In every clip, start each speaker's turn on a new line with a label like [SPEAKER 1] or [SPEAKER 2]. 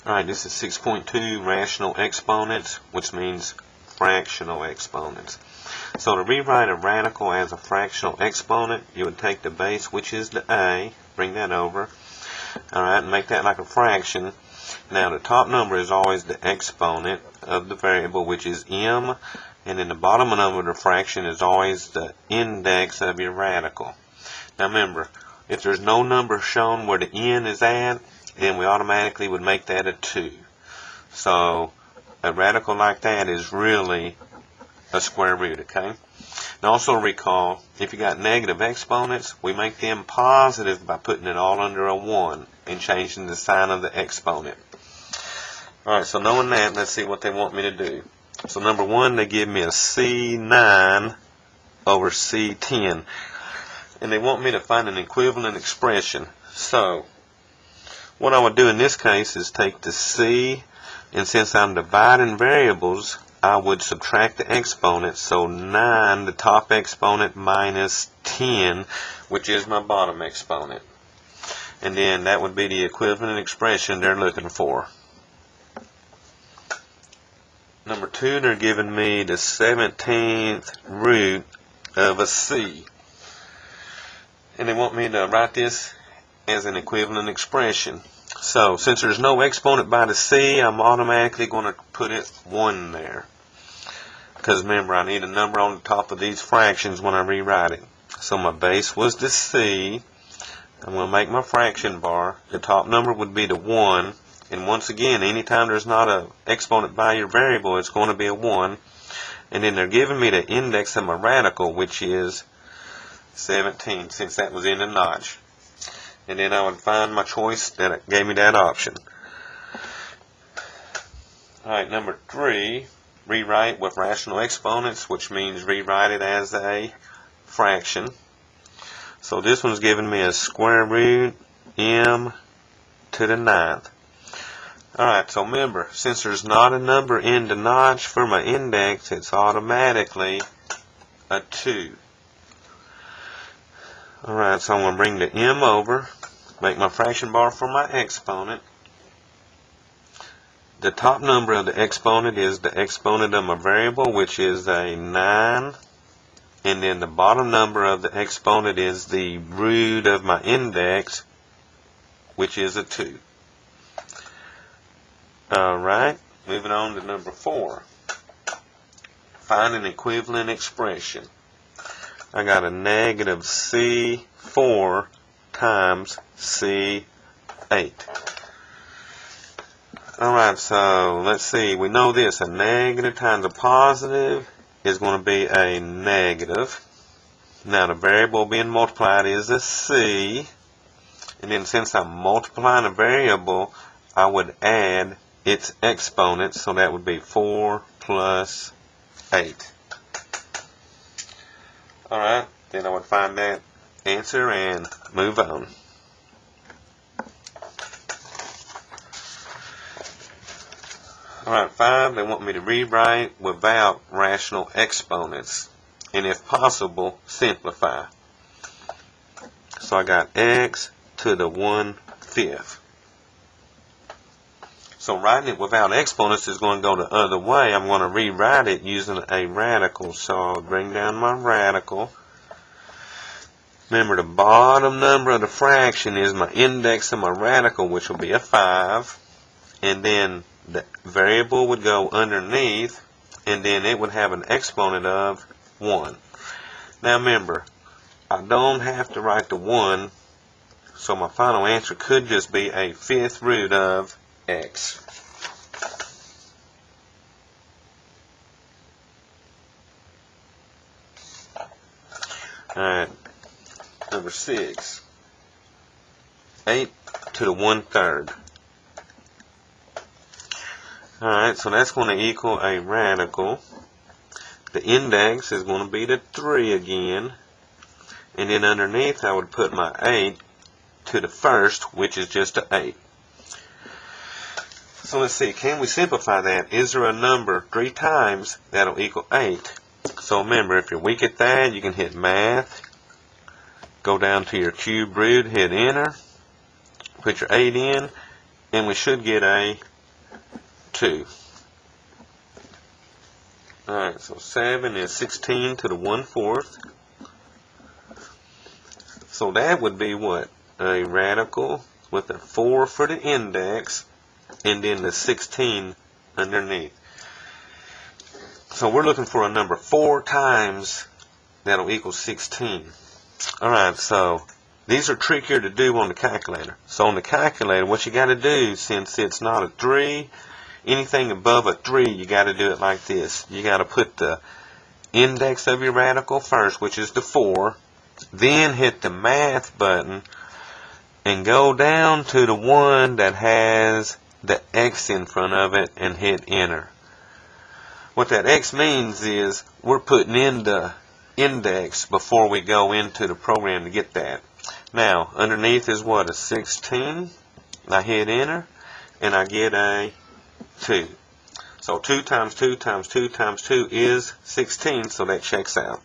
[SPEAKER 1] Alright, this is 6.2 rational exponents, which means fractional exponents. So to rewrite a radical as a fractional exponent, you would take the base, which is the a, bring that over, alright, and make that like a fraction. Now the top number is always the exponent of the variable, which is m, and then the bottom number of the fraction is always the index of your radical. Now remember, if there's no number shown where the n is at, then we automatically would make that a 2. So a radical like that is really a square root, okay? And also recall, if you got negative exponents, we make them positive by putting it all under a 1 and changing the sign of the exponent. Alright, so knowing that, let's see what they want me to do. So number 1, they give me a C9 over C10. And they want me to find an equivalent expression. So what I would do in this case is take the c, and since I'm dividing variables, I would subtract the exponent. So 9, the top exponent, minus 10, which is my bottom exponent. And then that would be the equivalent expression they're looking for. Number 2, they're giving me the 17th root of a c. And they want me to write this as an equivalent expression. So since there's no exponent by the c, I'm automatically going to put it 1 there. Because remember, I need a number on the top of these fractions when I rewrite it. So my base was the c. I'm going to make my fraction bar. The top number would be the 1. And once again, anytime there's not an exponent by your variable, it's going to be a 1. And then they're giving me the index of my radical, which is 17, since that was in the notch. And then I would find my choice that gave me that option. Alright, number 3, rewrite with rational exponents, which means rewrite it as a fraction. So this one's giving me a square root m to the 9th. Alright, so remember, since there's not a number in the notch for my index, it's automatically a 2. Alright, so I'm going to bring the m over, make my fraction bar for my exponent. The top number of the exponent is the exponent of my variable, which is a 9. And then the bottom number of the exponent is the root of my index, which is a 2. Alright, moving on to number 4. Find an equivalent expression. I got a negative C4 times C8. Alright, so let's see. We know this. A negative times a positive is going to be a negative. Now the variable being multiplied is a C. And then since I'm multiplying a variable, I would add its exponent. So that would be 4 plus 8. Alright, then I would find that answer and move on. Alright, 5, they want me to rewrite without rational exponents. And if possible, simplify. So I got x to the 1/5. So writing it without exponents is going to go the other way. I'm going to rewrite it using a radical. So I'll bring down my radical. Remember, the bottom number of the fraction is my index of my radical, which will be a 5. And then the variable would go underneath, and then it would have an exponent of 1. Now remember, I don't have to write the 1, so my final answer could just be a 5th root of x. Alright, number 6. 8 to the 1/3. Alright, so that's going to equal a radical. The index is going to be the 3 again. And then underneath I would put my 8 to the 1st, which is just an 8. So let's see, can we simplify that? Is there a number 3 times that'll equal 8? So remember, if you're weak at that, you can hit math, go down to your cube root, hit enter, put your 8 in, and we should get a 2. Alright, so 7 is 16 to the 1/4. So that would be what? A radical with a 4 for the index and then the 16 underneath. So we're looking for a number 4 times that'll equal 16. Alright, so these are trickier to do on the calculator. So on the calculator, what you got to do, since it's not a 3, anything above a 3, you got to do it like this. You got to put the index of your radical first, which is the 4, then hit the math button and go down to the one that has the x in front of it and hit enter. What that x means is we're putting in the index before we go into the program to get that. Now, underneath is what? A 16. I hit enter, and I get a 2. So 2 times 2 times 2 times 2 is 16, so that checks out.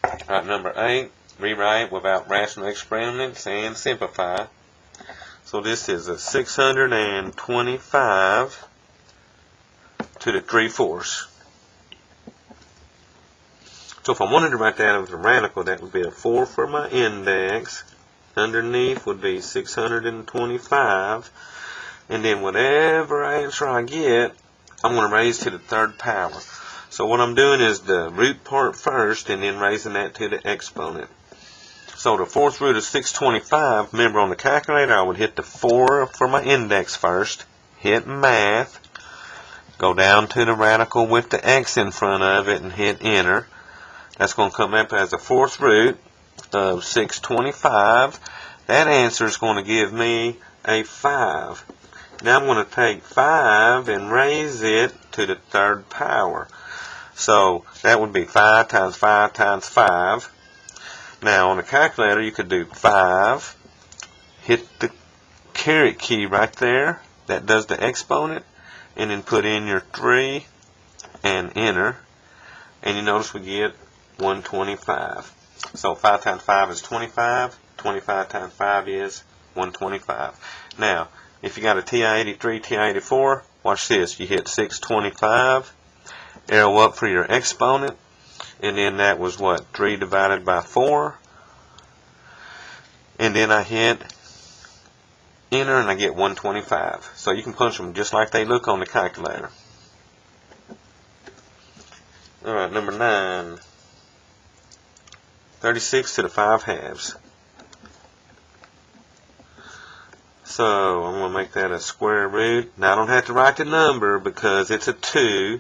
[SPEAKER 1] Alright, number 8, rewrite without rational exponents and simplify. So this is a 625 to the 3/4. So if I wanted to write that as a radical, that would be a 4 for my index. Underneath would be 625. And then whatever answer I get, I'm going to raise to the 3rd power. So what I'm doing is the root part first and then raising that to the exponent. So the 4th root of 625, remember on the calculator I would hit the 4 for my index first, hit math, go down to the radical with the x in front of it and hit enter. That's going to come up as a 4th root of 625. That answer is going to give me a 5. Now I'm going to take 5 and raise it to the 3rd power. So that would be 5 times 5 times 5. Now on the calculator you could do 5, hit the caret key right there, that does the exponent, and then put in your 3 and enter. And you notice we get 125. So 5 times 5 is 25. 25 times 5 is 125. Now, if you got a TI-83, TI-84, watch this. You hit 625, arrow up for your exponent, and then that was what? 3 divided by 4. And then I hit enter and I get 125. So you can punch them just like they look on the calculator. Alright, number 9. 36 to the 5/2. So I'm going to make that a square root. Now I don't have to write the number because it's a 2.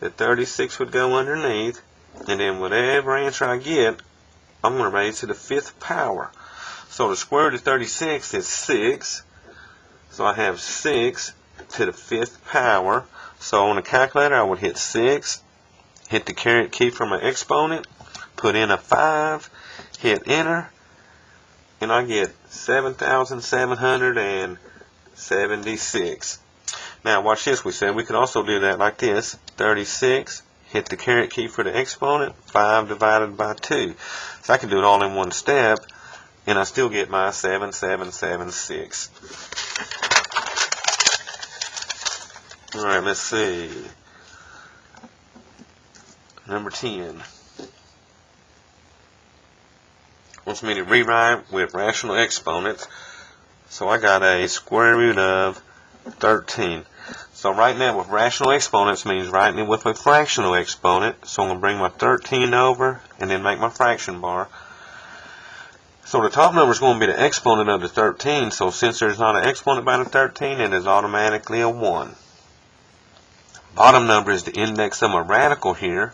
[SPEAKER 1] The 36 would go underneath. And then whatever answer I get, I'm going to raise to the 5th power. So the square root of 36 is 6. So I have 6 to the 5th power. So on the calculator I would hit 6, hit the caret key for my exponent, put in a 5, hit enter, and I get 7,776. Now watch this. We said we could also do that like this. 36, hit the caret key for the exponent, 5 divided by 2. So I can do it all in one step, and I still get my 7776. Alright, let's see. Number 10. Wants me to rewrite with rational exponents. So I got a square root of 13. So right now with rational exponents means writing it with a fractional exponent. So I'm going to bring my 13 over and then make my fraction bar. So the top number is going to be the exponent of the 13. So since there's not an exponent by the 13, it is automatically a 1. Bottom number is the index of my radical here.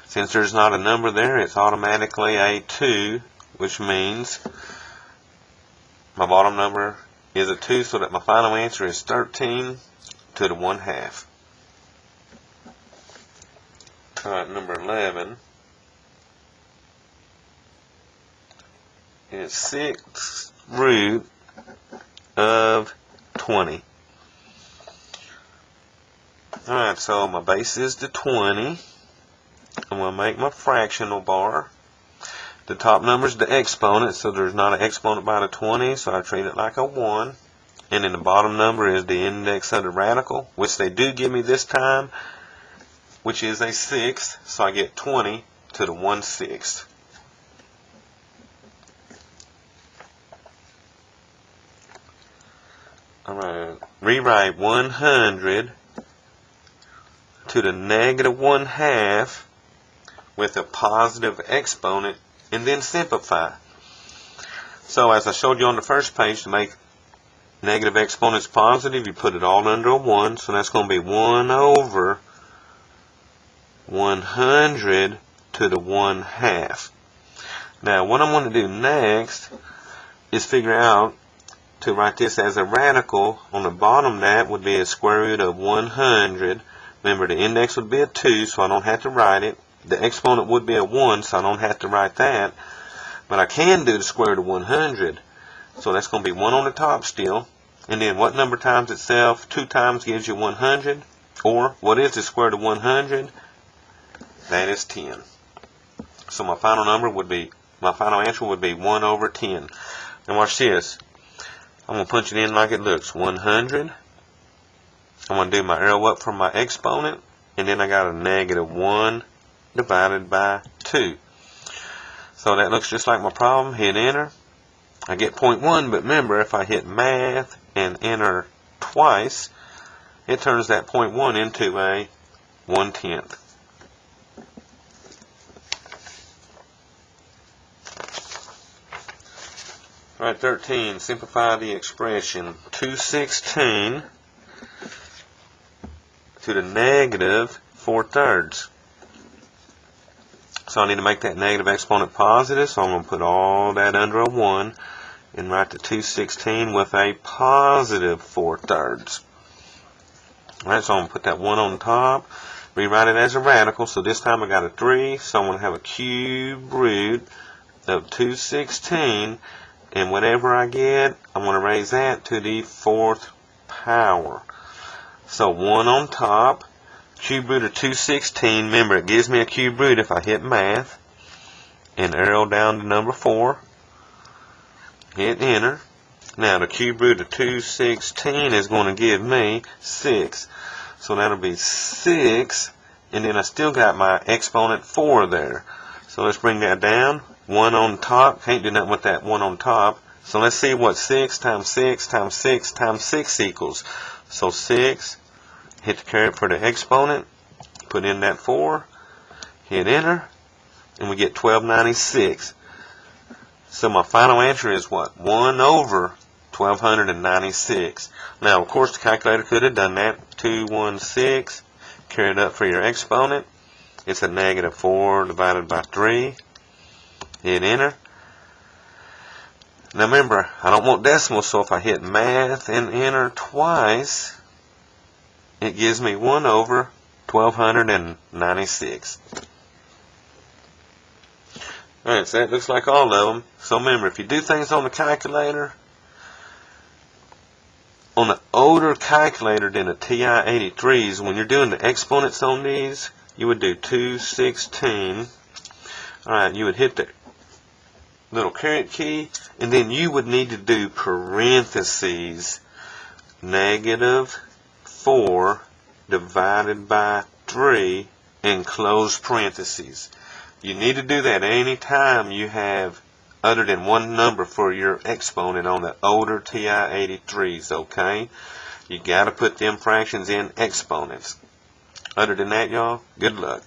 [SPEAKER 1] Since there's not a number there, it's automatically a 2, which means my bottom number is a 2, so that my final answer is 13 to the 1/2. Alright, number 11 is 6th root of 20. Alright, so my base is the 20. I'm going to make my fractional bar. The top number is the exponent, so there's not an exponent by the 20, so I treat it like a 1. and then the bottom number is the index of the radical, which they do give me this time, which is a sixth, so I get 20 to the 1/6. Alright, rewrite 100 to the negative 1/2 with a positive exponent, and then simplify. So as I showed you on the first page, to make negative exponents positive, you put it all under a 1, so that's going to be 1 over 100 to the 1/2. Now what I'm going to do next is figure out to write this as a radical. On the bottom, that would be a square root of 100. Remember, the index would be a 2, so I don't have to write it. The exponent would be a 1, so I don't have to write that. But I can do the square root of 100. So that's going to be 1 on the top still. And then what number times itself? 2 times gives you 100. Or, what is the square root of 100? That is 10. So my final answer would be 1 over 10. Now watch this. I'm going to punch it in like it looks. 100. I'm going to do my arrow up for my exponent. And then I got a negative 1 divided by 2. So that looks just like my problem. Hit enter. I get 0.1, but remember, if I hit math and enter twice, it turns that 0.1 into a 1/10. Alright, 13. Simplify the expression. 2/16 to the negative 4/3. So I need to make that negative exponent positive, so I'm going to put all that under a 1 and write the 2/16 with a positive 4/3. Alright, so I'm going to put that 1 on top, rewrite it as a radical, so this time I got a 3, so I'm going to have a cube root of 2/16, and whatever I get, I'm going to raise that to the 4th power. So 1 on top, cube root of 2/16. Remember, it gives me a cube root if I hit math and arrow down to number 4. Hit enter. Now the cube root of 2/16 is going to give me 6. So that'll be 6, and then I still got my exponent 4 there. So let's bring that down. 1 on top. Can't do nothing with that 1 on top. So let's see what 6 times 6 times 6 times 6 equals. So 6, hit the caret for the exponent, put in that 4, hit enter, and we get 1296. So my final answer is what? 1 over 1296. Now, of course, the calculator could have done that. 216, carry it up for your exponent. It's a negative 4 divided by 3. Hit enter. Now remember, I don't want decimals, so if I hit math and enter twice, it gives me 1 over 1296. Alright, so that looks like all of them. So remember, if you do things on the calculator, on the older calculator than the TI-83s, when you're doing the exponents on these, you would do 2/16. Alright, you would hit the little caret key, and then you would need to do parentheses, negative 4 divided by 3, and close parentheses. You need to do that any time you have other than one number for your exponent on the older TI-83s, okay? You got to put them fractions in exponents. Other than that, y'all, good luck.